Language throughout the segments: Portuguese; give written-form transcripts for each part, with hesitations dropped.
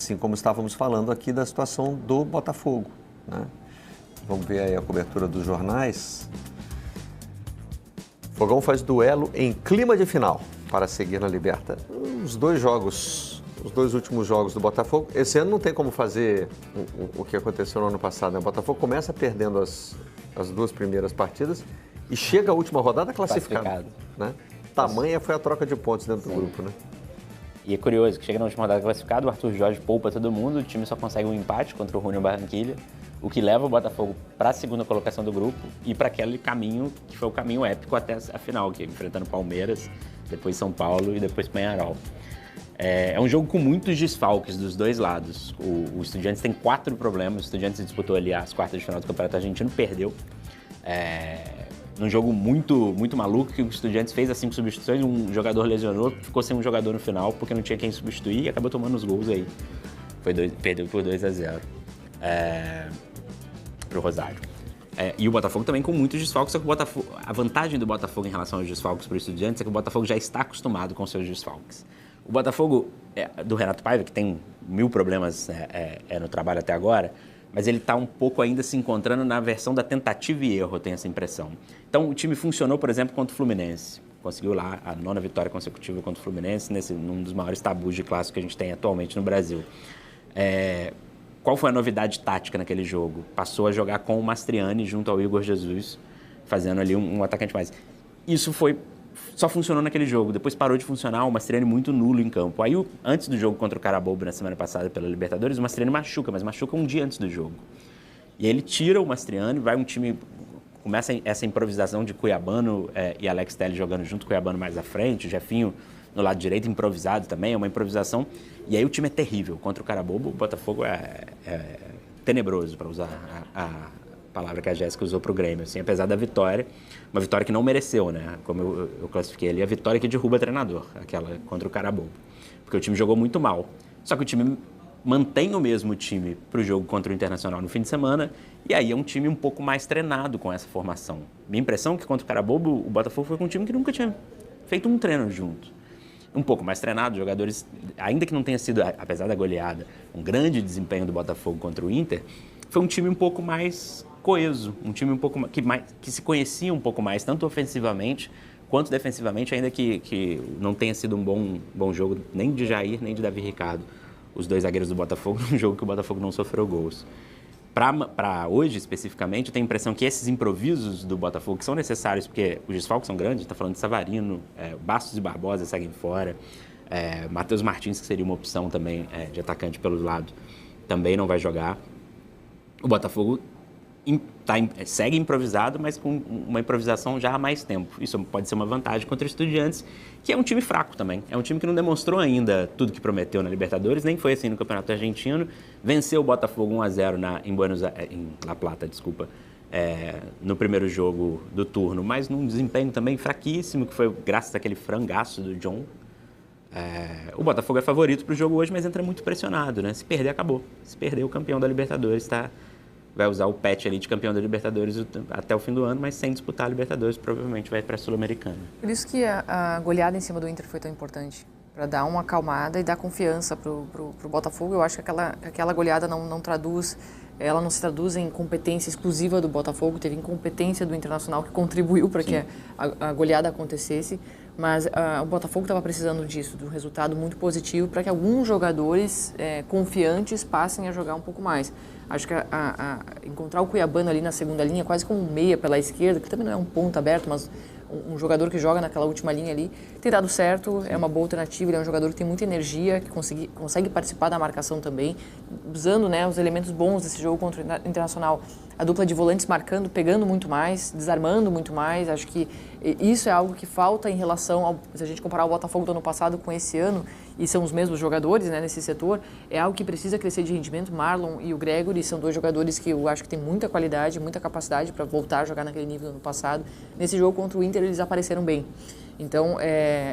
assim como estávamos falando aqui da situação do Botafogo, né? Vamos ver aí a cobertura dos jornais. Fogão faz duelo em clima de final para seguir na Liberta. Os dois últimos jogos do Botafogo. Esse ano não tem como fazer o que aconteceu no ano passado, né? O Botafogo começa perdendo as duas primeiras partidas e chega à última rodada classificado. Né? Tamanha foi a troca de pontos dentro do grupo, né? E é curioso que chega na última rodada classificado, o Arthur Jorge poupa todo mundo, o time só consegue um empate contra o Junior Barranquilla, o que leva o Botafogo para a segunda colocação do grupo e para aquele caminho que foi o caminho épico até a final, que é enfrentando Palmeiras, depois São Paulo e depois Peñarol. É um jogo com muitos desfalques dos dois lados. O Estudiantes tem 4 problemas, o Estudiantes disputou ali as quartas de final do Campeonato Argentino, perdeu. Num jogo muito, muito maluco, que o Estudiantes fez as 5 substituições, um jogador lesionou, ficou sem um jogador no final, porque não tinha quem substituir e acabou tomando os gols aí. Perdeu por 2-0 pro Rosário. E o Botafogo também com muitos desfalques, só que a vantagem do Botafogo em relação aos desfalques para o Estudiantes é que o Botafogo já está acostumado com seus desfalques. O Botafogo do Renato Paiva, que tem 1000 problemas no trabalho até agora, mas ele está um pouco ainda se encontrando na versão da tentativa e erro, eu tenho essa impressão. Então, o time funcionou, por exemplo, contra o Fluminense. Conseguiu lá a 9ª vitória consecutiva contra o Fluminense, num dos maiores tabus de clássico que a gente tem atualmente no Brasil. Qual foi a novidade tática naquele jogo? Passou a jogar com o Mastriani junto ao Igor Jesus, fazendo ali um atacante mais. Isso só funcionou naquele jogo, depois parou de funcionar, o Mastriani muito nulo em campo. Aí, antes do jogo contra o Carabobo, na semana passada pela Libertadores, o Mastriani machuca um dia antes do jogo. E aí ele tira o Mastriani, vai um time, começa essa improvisação de Cuiabano e Alex Telles jogando junto, Cuiabano mais à frente, o Jefinho no lado direito, improvisado também, é uma improvisação. E aí o time é terrível. Contra o Carabobo, o Botafogo é tenebroso, para usar a palavra que a Jéssica usou para o Grêmio, assim, apesar da vitória, uma vitória que não mereceu, né? Como eu classifiquei ali, a vitória que derruba o treinador, aquela contra o Carabobo, porque o time jogou muito mal. Só que o time mantém o mesmo time para o jogo contra o Internacional no fim de semana, e aí é um time um pouco mais treinado com essa formação. Minha impressão é que contra o Carabobo, o Botafogo foi com um time que nunca tinha feito um treino junto. Um pouco mais treinado, jogadores, ainda que não tenha sido, apesar da goleada, um grande desempenho do Botafogo contra o Inter, foi um time um pouco mais coeso, um time um pouco que se conhecia um pouco mais, tanto ofensivamente quanto defensivamente, ainda que não tenha sido um bom jogo nem de Jair, nem de Davi Ricardo, os dois zagueiros do Botafogo, num jogo que o Botafogo não sofreu gols. Para hoje, especificamente, eu tenho a impressão que esses improvisos do Botafogo, que são necessários, porque os desfalques são grandes, está falando de Savarino, Bastos e Barbosa seguem fora, Matheus Martins, que seria uma opção também de atacante pelo lado, também não vai jogar. O Botafogo segue improvisado, mas com uma improvisação já há mais tempo. Isso pode ser uma vantagem contra os Estudiantes, que é um time fraco também. É um time que não demonstrou ainda tudo que prometeu na Libertadores, nem foi assim no Campeonato Argentino. Venceu o Botafogo 1-0 em La Plata, no primeiro jogo do turno, mas num desempenho também fraquíssimo, que foi graças àquele frangaço do John. O Botafogo é favorito para o jogo hoje, mas entra muito pressionado, né? Se perder, acabou. Se perder, o campeão da Libertadores vai usar o patch ali de campeão da Libertadores até o fim do ano, mas sem disputar a Libertadores, provavelmente vai para a Sul-Americana. Por isso que a goleada em cima do Inter foi tão importante, para dar uma acalmada e dar confiança pro Botafogo. Eu acho que aquela goleada não se traduz em competência exclusiva do Botafogo, teve incompetência do Internacional que contribuiu para que a goleada acontecesse, mas o Botafogo estava precisando disso, de um resultado muito positivo para que alguns jogadores confiantes passem a jogar um pouco mais. Acho que encontrar o Cuiabano ali na segunda linha, quase como um meia pela esquerda, que também não é um ponto aberto, mas um jogador que joga naquela última linha ali, tem dado certo, é uma boa alternativa, ele é um jogador que tem muita energia, que consegue participar da marcação também, usando, né, os elementos bons desse jogo contra o Internacional. A dupla de volantes marcando, pegando muito mais, desarmando muito mais. Acho que isso é algo que falta em relação se a gente comparar o Botafogo do ano passado com esse ano, e são os mesmos jogadores, né, nesse setor, é algo que precisa crescer de rendimento. Marlon e o Gregory são dois jogadores que eu acho que têm muita qualidade, muita capacidade para voltar a jogar naquele nível do ano passado. Nesse jogo contra o Inter eles apareceram bem. Então,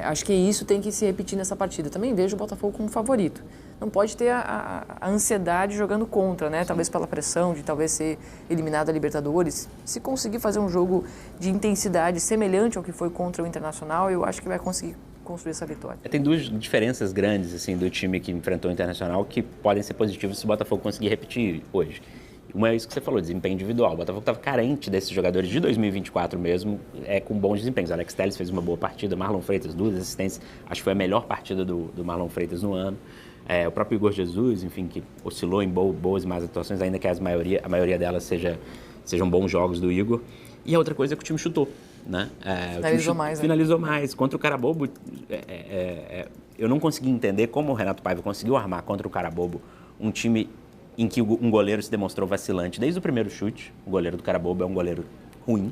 acho que isso tem que se repetir nessa partida. Também vejo o Botafogo como favorito. Não pode ter a ansiedade jogando contra, né? Talvez pela pressão de talvez ser eliminado da Libertadores. Se conseguir fazer um jogo de intensidade semelhante ao que foi contra o Internacional, eu acho que vai conseguir construir essa vitória. Tem duas diferenças grandes assim, do time que enfrentou o Internacional que podem ser positivas se o Botafogo conseguir repetir hoje. Uma é isso que você falou, desempenho individual. O Botafogo estava carente desses jogadores de 2024 mesmo, com bons desempenhos. O Alex Telles fez uma boa partida, Marlon Freitas, 2 assistências. Acho que foi a melhor partida do Marlon Freitas no ano. O próprio Igor Jesus, enfim, que oscilou em boas e más atuações, ainda que a maioria delas sejam bons jogos do Igor. E a outra coisa é que o time chutou. Né? Finalizou mais. Contra o Carabobo, eu não consegui entender como o Renato Paiva conseguiu armar contra o Carabobo um time em que um goleiro se demonstrou vacilante desde o primeiro chute. O goleiro do Carabobo é um goleiro ruim.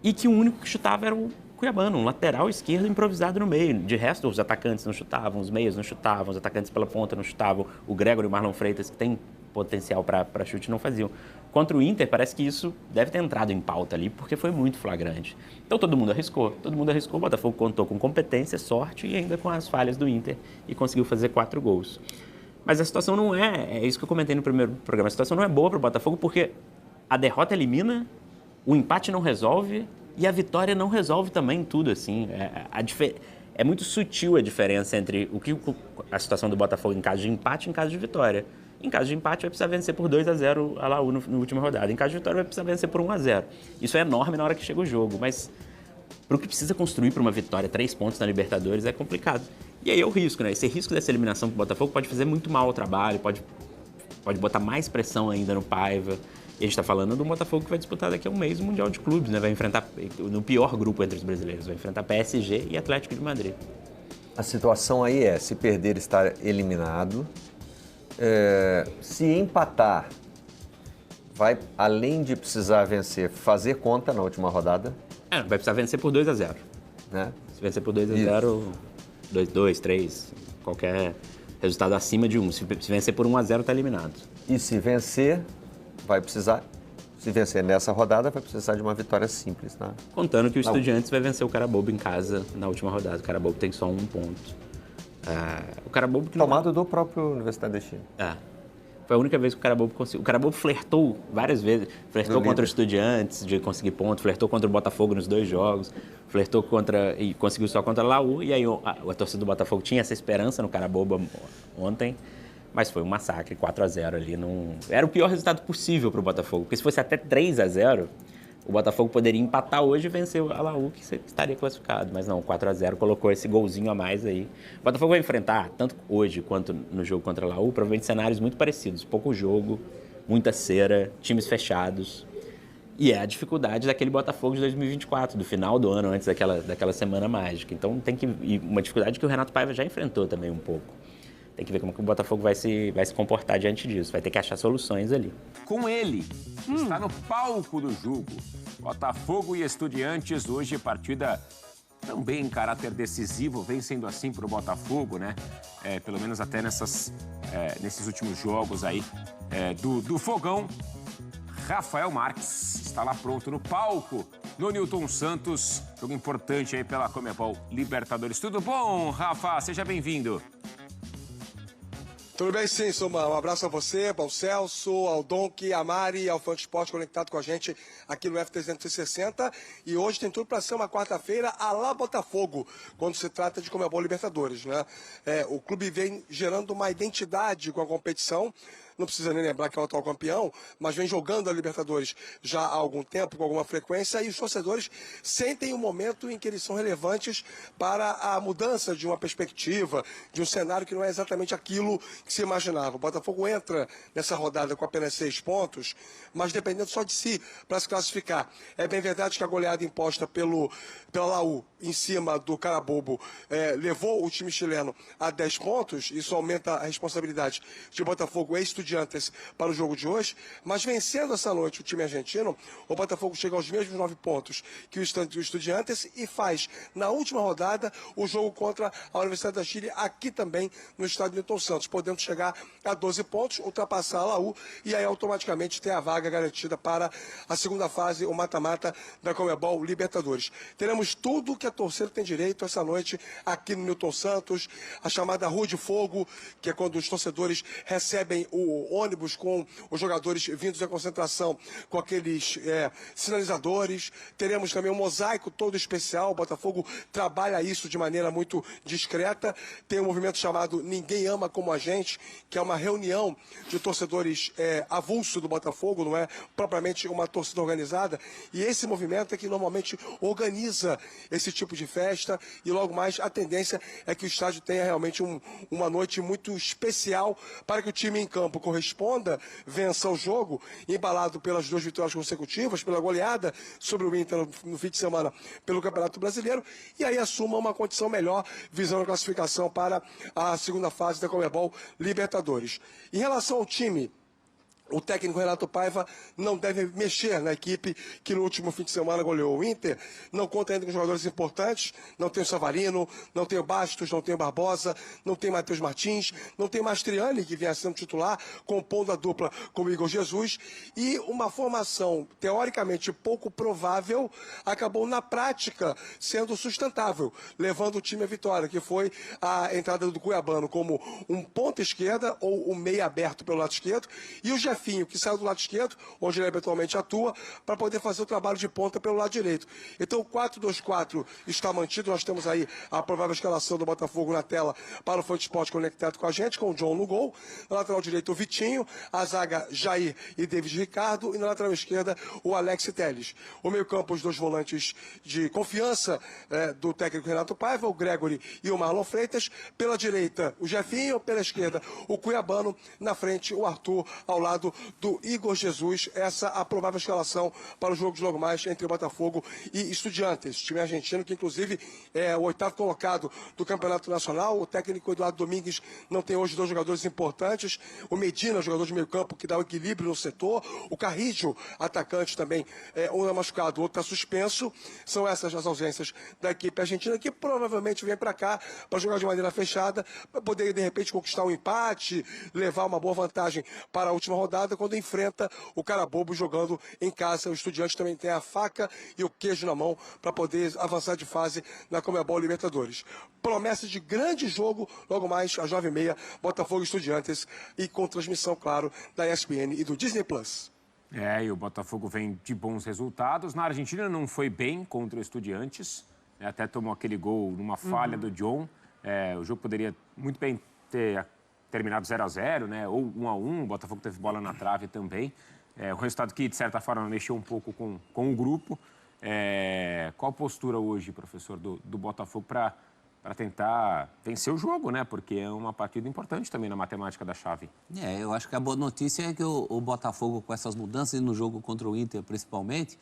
E que o único que chutava era o Cuiabano, um lateral esquerdo improvisado no meio. De resto, os atacantes não chutavam, os meias não chutavam, os atacantes pela ponta não chutavam. O Gregor e o Marlon Freitas, que tem potencial para chute, não faziam. Contra o Inter, parece que isso deve ter entrado em pauta ali, porque foi muito flagrante. Então todo mundo arriscou. O Botafogo contou com competência, sorte e ainda com as falhas do Inter e conseguiu fazer 4 gols. Mas a situação não é isso que eu comentei no primeiro programa, a situação não é boa para o Botafogo porque a derrota elimina, o empate não resolve e a vitória não resolve também tudo, assim. É muito sutil a diferença entre a situação do Botafogo em caso de empate e em caso de vitória. Em caso de empate, vai precisar vencer por 2-0 a Laú na última rodada. Em caso de vitória, vai precisar vencer por 1-0. Isso é enorme na hora que chega o jogo, mas para o que precisa construir para uma vitória, 3 pontos na Libertadores, é complicado. E aí é o risco, né? Esse risco dessa eliminação para o Botafogo pode fazer muito mal ao trabalho, pode botar mais pressão ainda no Paiva. E a gente está falando do Botafogo que vai disputar daqui a um mês o Mundial de Clubes, né? Vai enfrentar, no pior grupo entre os brasileiros, vai enfrentar PSG e Atlético de Madrid. A situação aí se perder, estar eliminado. Se empatar, vai, além de precisar vencer, fazer conta na última rodada. Vai precisar vencer por 2-0. Né? Se vencer por 2-0, 2-2, 3, qualquer resultado acima de 1. Se vencer por 1-0, está eliminado. E se vencer, se vencer nessa rodada, vai precisar de uma vitória simples. Né? Contando que o Estudiantes vai vencer o Carabobo em casa na última rodada. O Carabobo tem só 1 ponto. O Carabobo que tomado do próprio Universidade do Chile. Foi a única vez que o Carabobo conseguiu. O Carabobo flertou várias vezes. Flertou contra os Estudiantes de conseguir ponto, flertou contra o Botafogo nos 2 jogos, flertou e conseguiu só contra a Laú. E aí a torcida do Botafogo tinha essa esperança no Carabobo ontem, mas foi um massacre, 4-0 ali. Era o pior resultado possível para o Botafogo, porque se fosse até 3-0, o Botafogo poderia empatar hoje e vencer a Laú, que estaria classificado. Mas não, 4-0 colocou esse golzinho a mais aí. O Botafogo vai enfrentar, tanto hoje quanto no jogo contra a Laú, provavelmente cenários muito parecidos. Pouco jogo, muita cera, times fechados. E é a dificuldade daquele Botafogo de 2024, do final do ano, antes daquela semana mágica. Então e uma dificuldade que o Renato Paiva já enfrentou também um pouco. Tem que ver como que o Botafogo vai se comportar diante disso. Vai ter que achar soluções ali. Com ele, está no palco do jogo. Botafogo e Estudiantes, hoje partida também em caráter decisivo, vem sendo assim para o Botafogo, né? Pelo menos até nesses últimos jogos aí do Fogão. Rafael Marques está lá pronto no palco, no Newton Santos. Jogo importante aí pela Conmebol Libertadores. Tudo bom, Rafa? Seja bem-vindo. Tudo bem, sim, Suma. Um abraço a você, ao Celso, ao Donk, a Mari, ao Fã de Esporte conectado com a gente aqui no F360. E hoje tem tudo para ser uma quarta-feira à la Botafogo, quando se trata de Conmebol Libertadores, né? O clube vem gerando uma identidade com a competição. Não precisa nem lembrar que é o atual campeão, mas vem jogando a Libertadores já há algum tempo, com alguma frequência, e os torcedores sentem o momento em que eles são relevantes para a mudança de uma perspectiva, de um cenário que não é exatamente aquilo que se imaginava. O Botafogo entra nessa rodada com apenas 6 pontos, mas dependendo só de si para se classificar. É bem verdade que a goleada imposta pela Laú em cima do Carabobo levou o time chileno a 10 pontos, isso aumenta a responsabilidade de Botafogo e Estudiantes para o jogo de hoje, mas vencendo essa noite o time argentino, o Botafogo chega aos mesmos 9 pontos que o Estudiantes e faz, na última rodada, o jogo contra a Universidade da Chile, aqui também no estádio Newton Santos, podendo chegar a 12 pontos, ultrapassar a Laú e aí automaticamente ter a vaga garantida para a segunda fase, o mata-mata da Conmebol Libertadores. Teremos tudo que a torcida tem direito essa noite aqui no Newton Santos, a chamada Rua de Fogo, que é quando os torcedores recebem o o ônibus com os jogadores vindos da concentração, com aqueles sinalizadores. Teremos também um mosaico todo especial. O Botafogo trabalha isso de maneira muito discreta. Tem um movimento chamado Ninguém Ama Como a Gente, que é uma reunião de torcedores avulso do Botafogo, não é propriamente uma torcida organizada. E esse movimento é que normalmente organiza esse tipo de festa, e logo mais a tendência é que o estádio tenha realmente uma noite muito especial para que o time em campo corresponda, vença o jogo, embalado pelas 2 vitórias consecutivas, pela goleada sobre o Inter no fim de semana pelo Campeonato Brasileiro, e aí assuma uma condição melhor visando a classificação para a segunda fase da Conmebol Libertadores. Em relação ao time, o técnico Renato Paiva não deve mexer na equipe que no último fim de semana goleou o Inter. Não conta ainda com jogadores importantes. Não tem o Savarino, não tem o Bastos, não tem o Barbosa, não tem o Matheus Martins, não tem o Mastriani, que vinha sendo titular, compondo a dupla com o Igor Jesus. E uma formação teoricamente pouco provável acabou na prática sendo sustentável, levando o time à vitória, que foi a entrada do Cuiabano como um ponta esquerda ou um meia aberto pelo lado esquerdo, e o Jefinho, que saiu do lado esquerdo, onde ele habitualmente atua, para poder fazer o trabalho de ponta pelo lado direito. Então o 4-2-4 está mantido. Nós temos aí a provável escalação do Botafogo na tela para o Fã Esporte conectado com a gente, com o John no gol. Na lateral direita o Vitinho, a zaga Jair e David Ricardo, e na lateral esquerda o Alex Telles. O meio campo, os 2 volantes de confiança do técnico Renato Paiva, o Gregory e o Marlon Freitas. Pela direita o Jefinho, pela esquerda o Cuiabano, na frente o Arthur, ao lado do Igor Jesus. Essa a provável escalação para o jogo de logo mais entre o Botafogo e Estudiantes, time argentino que inclusive é o 8º colocado do Campeonato Nacional. O técnico Eduardo Domingues não tem hoje 2 jogadores importantes. O Medina, jogador de meio campo que dá o equilíbrio no setor. O Carrillo, atacante também, um é machucado, o outro está suspenso. São essas as ausências da equipe argentina, que provavelmente vem para cá para jogar de maneira fechada, para poder de repente conquistar um empate, levar uma boa vantagem para a última rodada, quando enfrenta o Carabobo jogando em casa. O Estudiantes também tem a faca e o queijo na mão para poder avançar de fase na Conmebol Libertadores. Promessa de grande jogo, logo mais às 9h30, Botafogo e Estudiantes, e com transmissão, claro, da ESPN e do Disney Plus. E o Botafogo vem de bons resultados. Na Argentina não foi bem contra o Estudiantes, até tomou aquele gol numa falha do John. O jogo poderia muito bem ter terminado 0-0, né? Ou 1-1, o Botafogo teve bola na trave também. O resultado que, de certa forma, mexeu um pouco com o grupo. Qual a postura hoje, professor, do Botafogo para tentar vencer o jogo, né? Porque é uma partida importante também na matemática da chave. Eu acho que a boa notícia é que o Botafogo, com essas mudanças no jogo contra o Inter, principalmente,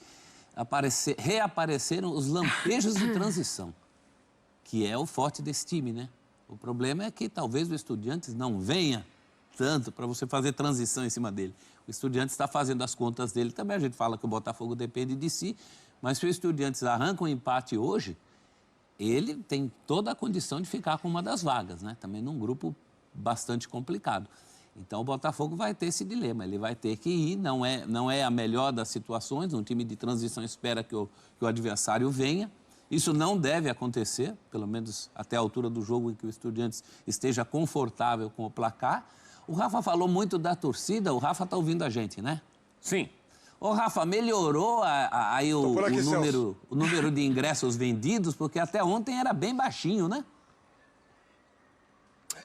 reapareceram os lampejos de transição, que é o forte desse time, né? O problema é que talvez o Estudiantes não venha tanto para você fazer transição em cima dele. O Estudiantes está fazendo as contas dele também. A gente fala que o Botafogo depende de si, mas se o Estudiantes arranca um empate hoje, ele tem toda a condição de ficar com uma das vagas, né? Também num grupo bastante complicado. Então o Botafogo vai ter esse dilema, ele vai ter que ir, não é a melhor das situações, um time de transição espera que o adversário venha. Isso não deve acontecer, pelo menos até a altura do jogo em que o Estudiantes esteja confortável com o placar. O Rafa falou muito da torcida, o Rafa está ouvindo a gente, né? Sim. Ô, Rafa, melhorou aí o número de ingressos vendidos, porque até ontem era bem baixinho, né?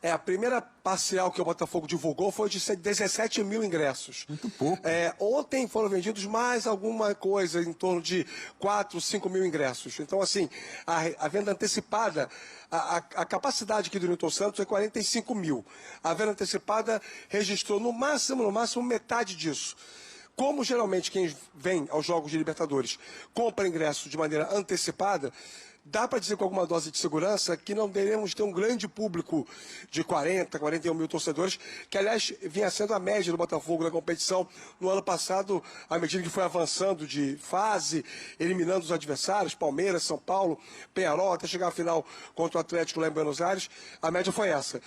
A primeira parcial que o Botafogo divulgou foi de 17 mil ingressos. Muito pouco. Ontem foram vendidos mais alguma coisa, em torno de 4, 5 mil ingressos. Então, assim, a venda antecipada, a capacidade aqui do Newton Santos é 45 mil. A venda antecipada registrou no máximo, metade disso. Como geralmente quem vem aos Jogos de Libertadores compra ingresso de maneira antecipada, dá para dizer com alguma dose de segurança que não devemos ter um grande público de 40, 41 mil torcedores, que aliás vinha sendo a média do Botafogo na competição no ano passado, à medida que foi avançando de fase, eliminando os adversários, Palmeiras, São Paulo, Peñarol, até chegar à final contra o Atlético lá em Buenos Aires, a média foi essa.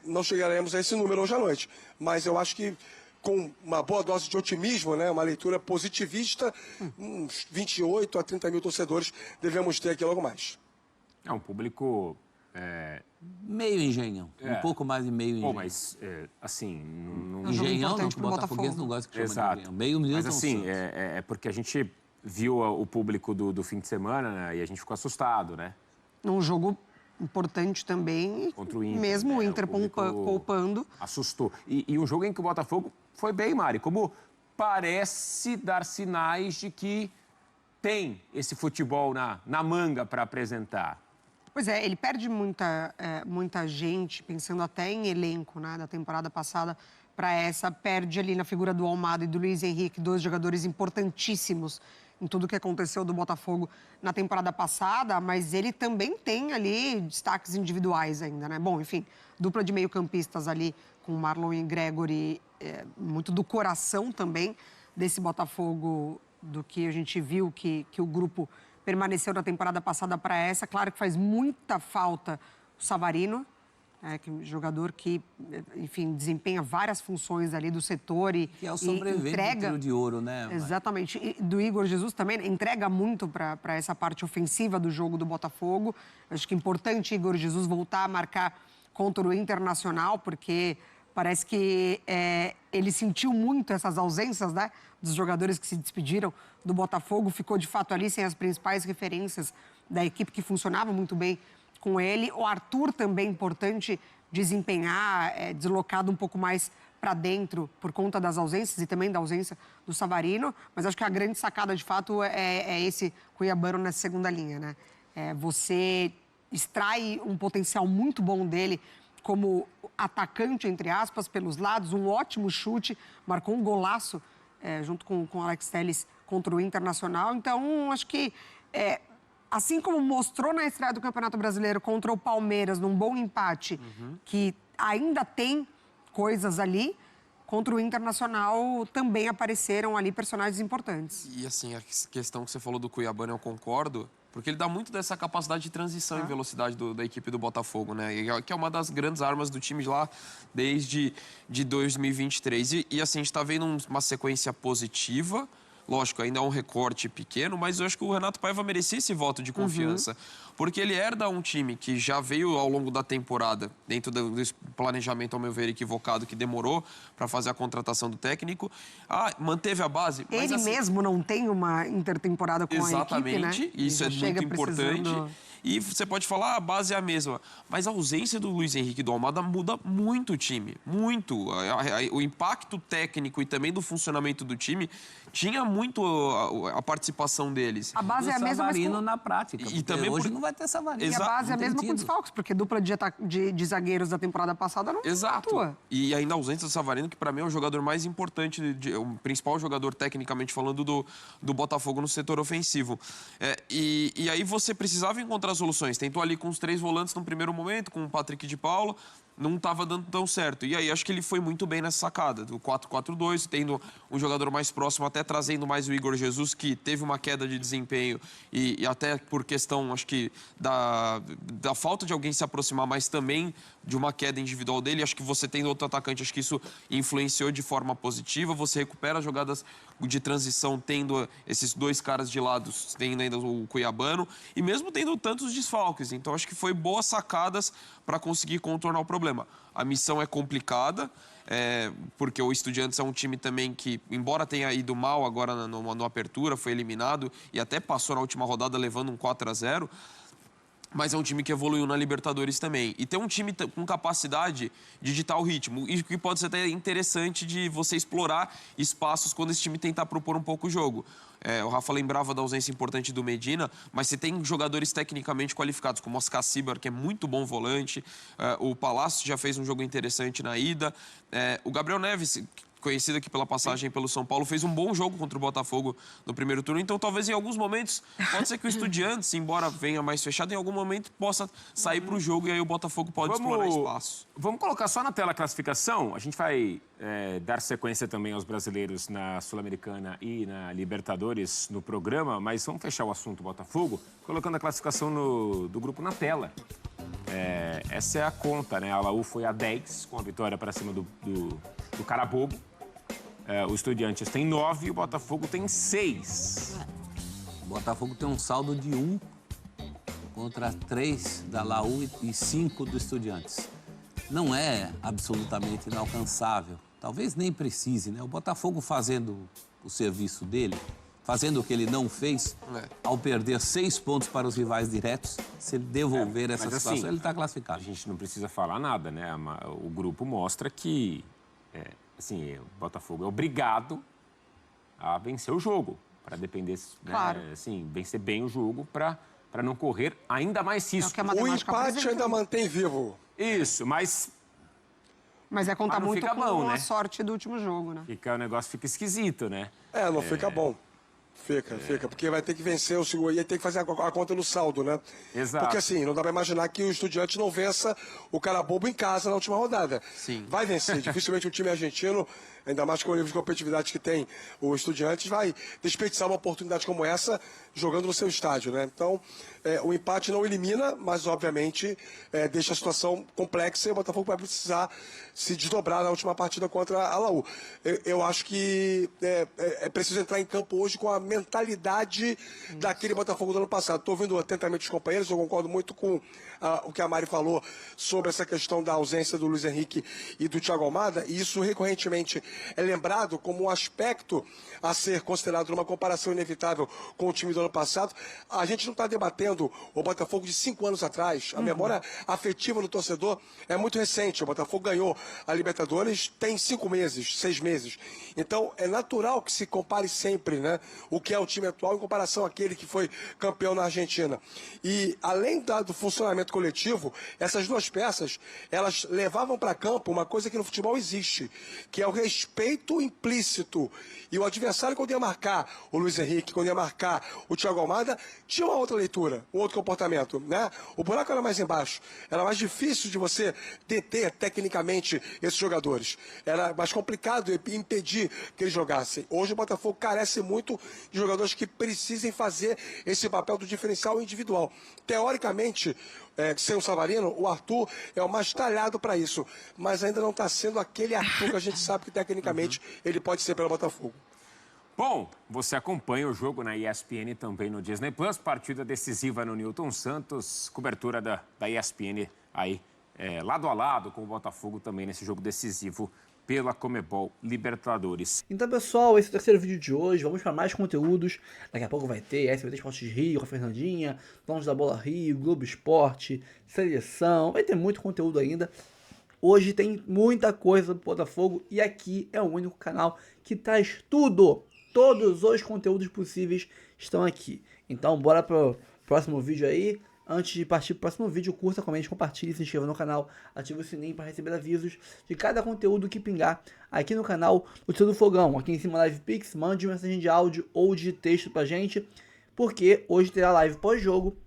Não chegaremos a esse número hoje à noite, mas eu acho que com uma boa dose de otimismo, né, uma leitura positivista, uns 28 a 30 mil torcedores devemos ter aqui logo mais. É um público Meio Engenhão. Um pouco mais de meio Engenhão. Pô, mas, assim... Engenhão não, que o Botafoguense não gosta que chama Exato. de Engenhão. Meio Milton Mas, assim, Santos. é porque a gente viu o público do fim de semana, né, e a gente ficou assustado, né? Um jogo importante também, Contra o Inter, mesmo né? o Inter poupando. Assustou. E um jogo em que o Botafogo foi bem, Mari, como parece dar sinais de que tem esse futebol na manga para apresentar. Pois é, ele perde muita gente, pensando até em elenco, né, da temporada passada para essa, perde ali na figura do Almada e do Luiz Henrique, 2 jogadores importantíssimos em tudo que aconteceu do Botafogo na temporada passada, mas ele também tem ali destaques individuais ainda, né? Bom, enfim, dupla de meio-campistas ali com Marlon e Gregory, muito do coração também desse Botafogo, do que a gente viu que o grupo permaneceu na temporada passada para essa. Claro que faz muita falta o Savarino, que é um jogador que, enfim, desempenha várias funções ali do setor e que é o sobrevivente do tiro de ouro, né? Exatamente. E do Igor Jesus também entrega muito para essa parte ofensiva do jogo do Botafogo. Acho que é importante Igor Jesus voltar a marcar contra o Internacional, porque parece que ele sentiu muito essas ausências, né, dos jogadores que se despediram do Botafogo. Ficou, de fato, ali sem as principais referências da equipe que funcionava muito bem com ele. O Arthur também importante desempenhar, deslocado um pouco mais para dentro por conta das ausências e também da ausência do Savarino. Mas acho que a grande sacada, de fato, é esse Cuiabano nessa segunda linha, né? Você extrai um potencial muito bom dele como atacante, entre aspas, pelos lados, um ótimo chute, marcou um golaço junto com o Alex Telles contra o Internacional. Então, acho que, assim como mostrou na estreia do Campeonato Brasileiro contra o Palmeiras, num bom empate, que ainda tem coisas ali, contra o Internacional também apareceram ali personagens importantes. E, assim, a questão que você falou do Cuiabano, eu concordo, porque ele dá muito dessa capacidade de transição e velocidade da equipe do Botafogo, né? Que é uma das grandes armas do time lá desde 2023. E assim, a gente está vendo uma sequência positiva. Lógico, ainda é um recorte pequeno, mas eu acho que o Renato Paiva merecia esse voto de confiança. Porque ele herda um time que já veio ao longo da temporada, dentro do planejamento, ao meu ver, equivocado, que demorou para fazer a contratação do técnico. Manteve a base. Mas, ele assim, mesmo não tem uma intertemporada com a equipe, né? Exatamente, isso é muito importante. E você pode falar, a base é a mesma. Mas a ausência do Luiz Henrique e do Almada muda muito o time. Muito. O impacto técnico e também do funcionamento do time tinha muito a participação deles. A base é a mesma, mas Savarino na prática. E também hoje não vai ter Savarino. E a base é a mesma com sentido. desfalques, porque dupla de zagueiros da temporada passada não atua. E ainda a ausência do Savarino, que para mim é o jogador mais importante, o principal jogador tecnicamente falando do Botafogo no setor ofensivo. E aí você precisava encontrar soluções. Tentou ali com os 3 volantes no primeiro momento, com o Patrick de Paulo, não estava dando tão certo. E aí acho que ele foi muito bem nessa sacada, do 4-4-2, tendo um jogador mais próximo, até trazendo mais o Igor Jesus, que teve uma queda de desempenho e até por questão, acho que, da falta de alguém se aproximar, mas também de uma queda individual dele. Acho que você tendo outro atacante, acho que isso influenciou de forma positiva. Você recupera as jogadas de transição tendo esses 2 caras de lado, tendo ainda o Cuiabano, e mesmo tendo tantos desfalques. Então acho que foi boas sacadas para conseguir contornar o problema. A missão é complicada, porque o Estudiantes é um time também que, embora tenha ido mal agora no Apertura, foi eliminado e até passou na última rodada levando um 4-0, mas é um time que evoluiu na Libertadores também. E tem um time com capacidade de ditar o ritmo, e que pode ser até interessante de você explorar espaços quando esse time tentar propor um pouco o jogo. O Rafa lembrava da ausência importante do Medina, mas você tem jogadores tecnicamente qualificados, como o Oscar Cibar, que é muito bom volante, o Palácio já fez um jogo interessante na ida, o Gabriel Neves, conhecido aqui pela passagem pelo São Paulo, fez um bom jogo contra o Botafogo no primeiro turno. Então, talvez em alguns momentos, pode ser que o Estudiantes, embora venha mais fechado, em algum momento possa sair para o jogo e aí o Botafogo pode explorar espaço. Vamos colocar só na tela a classificação. A gente vai dar sequência também aos brasileiros na Sul-Americana e na Libertadores no programa, mas vamos fechar o assunto Botafogo, colocando a classificação do grupo na tela. Essa é a conta, né? A Laú foi a 10, com a vitória para cima do Carabobo. O Estudiantes tem 9 e o Botafogo tem 6. O Botafogo tem um saldo de 1 contra 3 da Laú e 5 do Estudiantes. Não é absolutamente inalcançável. Talvez nem precise, né? O Botafogo fazendo o serviço dele, fazendo o que ele não fez, ao perder 6 pontos para os rivais diretos, se ele devolver essa situação, assim, ele está classificado. A gente não precisa falar nada, né? O grupo mostra que assim, o Botafogo é obrigado a vencer o jogo, para depender, claro, né? Assim, vencer bem o jogo, para não correr ainda mais risco. O empate ainda mantém vivo. Isso, mas é contar muito com bom, a né? sorte do último jogo, né? O negócio fica esquisito, né? Não fica bom. Fica, porque vai ter que vencer o segundo e tem que fazer a conta no saldo, né? Exato. Porque assim, não dá pra imaginar que o Estudiante não vença o Carabobo em casa na última rodada. Sim. Vai vencer, dificilmente um time argentino, ainda mais com o nível de competitividade que tem o Estudiantes, vai desperdiçar uma oportunidade como essa jogando no seu estádio, né? Então, o empate não elimina, mas obviamente deixa a situação complexa e o Botafogo vai precisar se desdobrar na última partida contra a Laú. Eu acho que é preciso entrar em campo hoje com a mentalidade daquele Botafogo do ano passado. Estou ouvindo atentamente os companheiros, eu concordo muito com o que a Mari falou sobre essa questão da ausência do Luiz Henrique e do Thiago Almada, e isso recorrentemente é lembrado como um aspecto a ser considerado numa comparação inevitável com o time do ano passado. A gente não está debatendo o Botafogo de 5 anos atrás. A memória afetiva do torcedor é muito recente. O Botafogo ganhou a Libertadores tem 5 meses, 6 meses. Então, é natural que se compare sempre, né, o que é o time atual em comparação àquele que foi campeão na Argentina. E, além do funcionamento coletivo, essas duas peças, elas levavam para campo uma coisa que no futebol existe, que é o respeito implícito. E o adversário, quando ia marcar o Luiz Henrique, quando ia marcar o Thiago Almada, tinha uma outra leitura, um outro comportamento, né? O buraco era mais embaixo, era mais difícil de você deter tecnicamente esses jogadores. Era mais complicado impedir que eles jogassem. Hoje o Botafogo carece muito de jogadores que precisem fazer esse papel do diferencial individual. Teoricamente, sem o Savarino, o Arthur é o mais talhado para isso, mas ainda não está sendo aquele Arthur que a gente sabe que tecnicamente ele pode ser pelo Botafogo. Bom, você acompanha o jogo na ESPN também no Disney Plus, partida decisiva no Newton Santos, cobertura da ESPN aí, lado a lado com o Botafogo também nesse jogo decisivo pela Comebol Libertadores. Então, pessoal, esse é o terceiro vídeo de hoje. Vamos para mais conteúdos. Daqui a pouco vai ter SBT Esportes Rio com a Fernandinha, Donos da Bola Rio, Globo Esporte, Seleção. Vai ter muito conteúdo ainda. Hoje tem muita coisa do Botafogo e aqui é o único canal que traz tudo. Todos os conteúdos possíveis estão aqui. Então, bora pro próximo vídeo aí. Antes de partir para o próximo vídeo, curta, comente, compartilhe, se inscreva no canal, ative o sininho para receber avisos de cada conteúdo que pingar aqui no canal do Tio do Fogão. Aqui em cima, Live Pix, mande mensagem de áudio ou de texto pra gente, porque hoje terá live pós-jogo.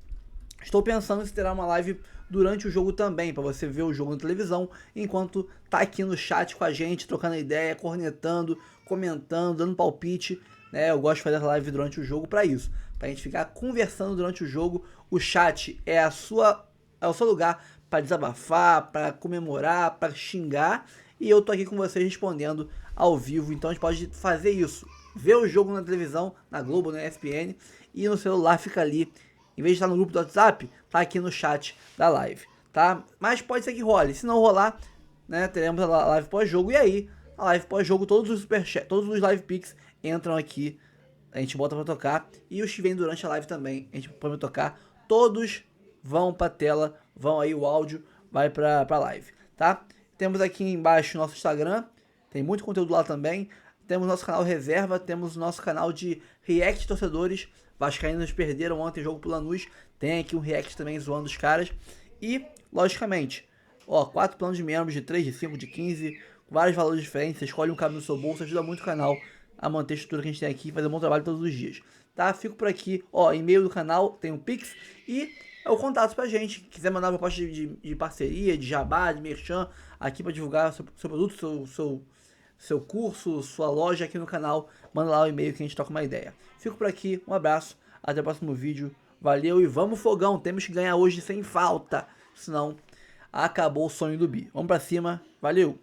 Estou pensando se terá uma live durante o jogo também, para você ver o jogo na televisão, enquanto tá aqui no chat com a gente, trocando ideia, cornetando, comentando, dando palpite, né? Eu gosto de fazer essa live durante o jogo para isso, pra gente ficar conversando durante o jogo. O chat é o seu lugar para desabafar, para comemorar, para xingar, e eu tô aqui com vocês respondendo ao vivo. Então a gente pode fazer isso, ver o jogo na televisão, na Globo, na ESPN, e no celular fica ali, em vez de estar no grupo do WhatsApp, tá aqui no chat da live, tá? Mas pode ser que role, se não rolar, né, teremos a live pós-jogo, e aí, a live pós-jogo, todos os superchats, todos os live picks entram aqui, a gente bota pra tocar, e os que vêm durante a live também, a gente põe pra tocar, todos vão pra tela, vão aí, o áudio vai pra live, tá? Temos aqui embaixo o nosso Instagram, tem muito conteúdo lá também, temos nosso canal reserva, temos o nosso canal de react torcedores, vascaínos perderam ontem o jogo pro Lanús, tem aqui um react também zoando os caras, e, logicamente, 4 planos de membros, de 3, de 5, de 15, vários valores diferentes, você escolhe um caminho no seu bolso, ajuda muito o canal a manter a estrutura que a gente tem aqui, fazer um bom trabalho todos os dias, tá? Fico por aqui, e-mail do canal, tem um Pix, e é o contato pra gente, quiser mandar uma proposta de parceria, de jabá, de merchan, aqui pra divulgar seu produto, seu curso, sua loja aqui no canal, manda lá o e-mail que a gente troca uma ideia. Fico por aqui, um abraço, até o próximo vídeo, valeu e vamos Fogão, temos que ganhar hoje sem falta, senão acabou o sonho do Bi. Vamos pra cima, valeu!